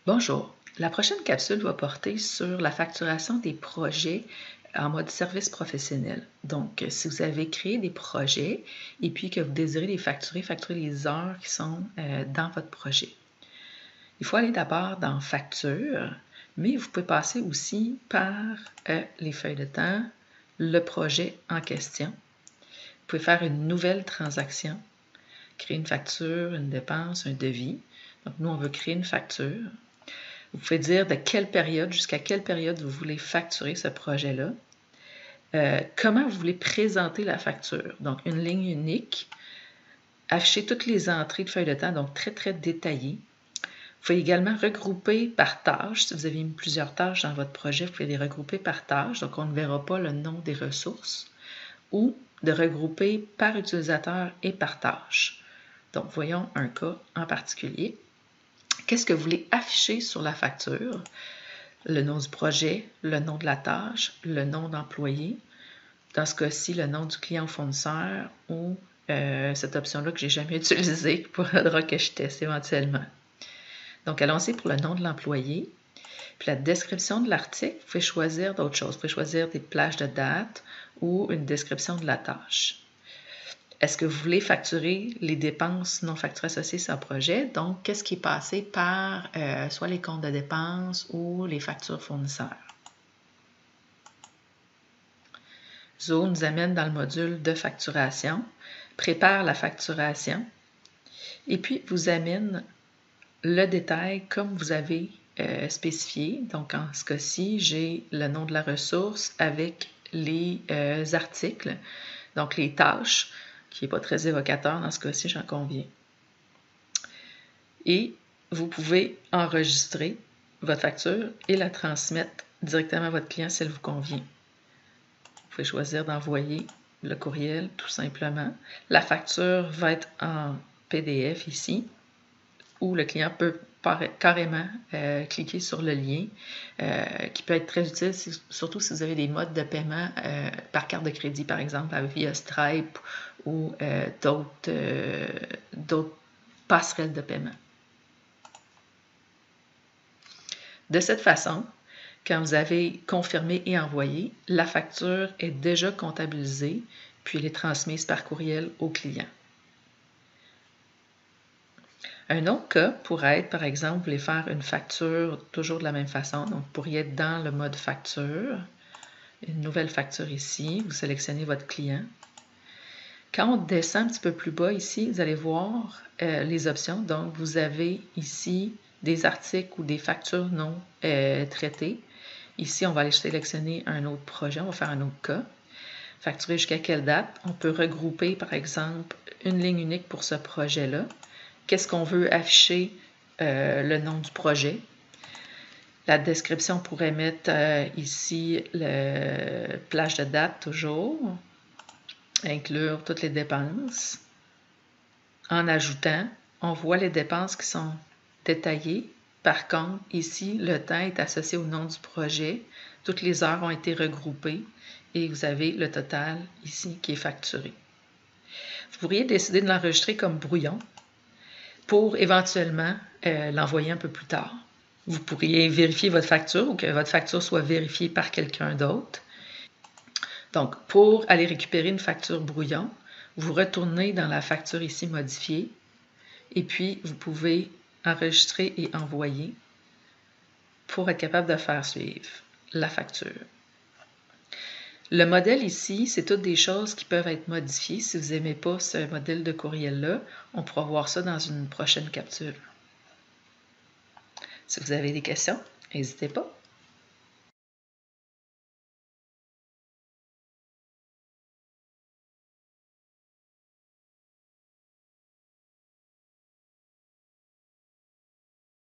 Bonjour, la prochaine capsule va porter sur la facturation des projets en mode service professionnel. Donc, si vous avez créé des projets et puis que vous désirez les facturer les heures qui sont dans votre projet. Il faut aller d'abord dans Facture, mais vous pouvez passer aussi par les feuilles de temps, le projet en question. Vous pouvez faire une nouvelle transaction, créer une facture, une dépense, un devis. Donc, nous, on veut créer une facture. Vous pouvez dire de quelle période, jusqu'à quelle période vous voulez facturer ce projet-là. Comment vous voulez présenter la facture. Donc, une ligne unique. Afficher toutes les entrées de feuille de temps, donc très, très détaillées. Vous pouvez également regrouper par tâche. Si vous avez mis plusieurs tâches dans votre projet, vous pouvez les regrouper par tâche. Donc, on ne verra pas le nom des ressources. Ou de regrouper par utilisateur et par tâche. Donc, voyons un cas en particulier. Qu'est-ce que vous voulez afficher sur la facture? Le nom du projet, le nom de la tâche, le nom d'employé. Dans ce cas-ci, le nom du client ou fournisseur ou cette option-là que je n'ai jamais utilisée pour faudra que je teste éventuellement. Donc, allons-y pour le nom de l'employé. Puis la description de l'article, vous pouvez choisir d'autres choses. Vous pouvez choisir des plages de date ou une description de la tâche. Est-ce que vous voulez facturer les dépenses non facturées associées à un projet? Donc, qu'est-ce qui est passé par soit les comptes de dépenses ou les factures fournisseurs? Zo nous amène dans le module de facturation, prépare la facturation et puis vous amène le détail comme vous avez spécifié. Donc, en ce cas-ci, j'ai le nom de la ressource avec les articles, donc les tâches, qui n'est pas très évocateur dans ce cas-ci, j'en conviens. Et vous pouvez enregistrer votre facture et la transmettre directement à votre client si elle vous convient. Vous pouvez choisir d'envoyer le courriel tout simplement. La facture va être en PDF ici, où le client peut carrément cliquer sur le lien, qui peut être très utile, surtout si vous avez des modes de paiement par carte de crédit, par exemple, via Stripe ou d'autres passerelles de paiement. De cette façon, quand vous avez confirmé et envoyé, la facture est déjà comptabilisée, puis elle est transmise par courriel au client. Un autre cas pourrait être, par exemple, vous voulez faire une facture toujours de la même façon. Donc, vous pourriez être dans le mode facture, une nouvelle facture ici, vous sélectionnez votre client. Quand on descend un petit peu plus bas ici, vous allez voir les options. Donc, vous avez ici des articles ou des factures non traitées. Ici, on va aller sélectionner un autre projet, on va faire un autre cas. Facturer jusqu'à quelle date? On peut regrouper, par exemple, une ligne unique pour ce projet-là. Qu'est-ce qu'on veut afficher? Le nom du projet. La description, on pourrait mettre ici le plage de date toujours. Inclure toutes les dépenses. En ajoutant, on voit les dépenses qui sont détaillées. Par contre, ici, le temps est associé au nom du projet. Toutes les heures ont été regroupées et vous avez le total ici qui est facturé. Vous pourriez décider de l'enregistrer comme brouillon pour éventuellement l'envoyer un peu plus tard. Vous pourriez vérifier votre facture ou que votre facture soit vérifiée par quelqu'un d'autre. Donc, pour aller récupérer une facture brouillon, vous retournez dans la facture ici modifiée et puis vous pouvez enregistrer et envoyer pour être capable de faire suivre la facture. Le modèle ici, c'est toutes des choses qui peuvent être modifiées. Si vous n'aimez pas ce modèle de courriel-là, on pourra voir ça dans une prochaine capsule. Si vous avez des questions, n'hésitez pas.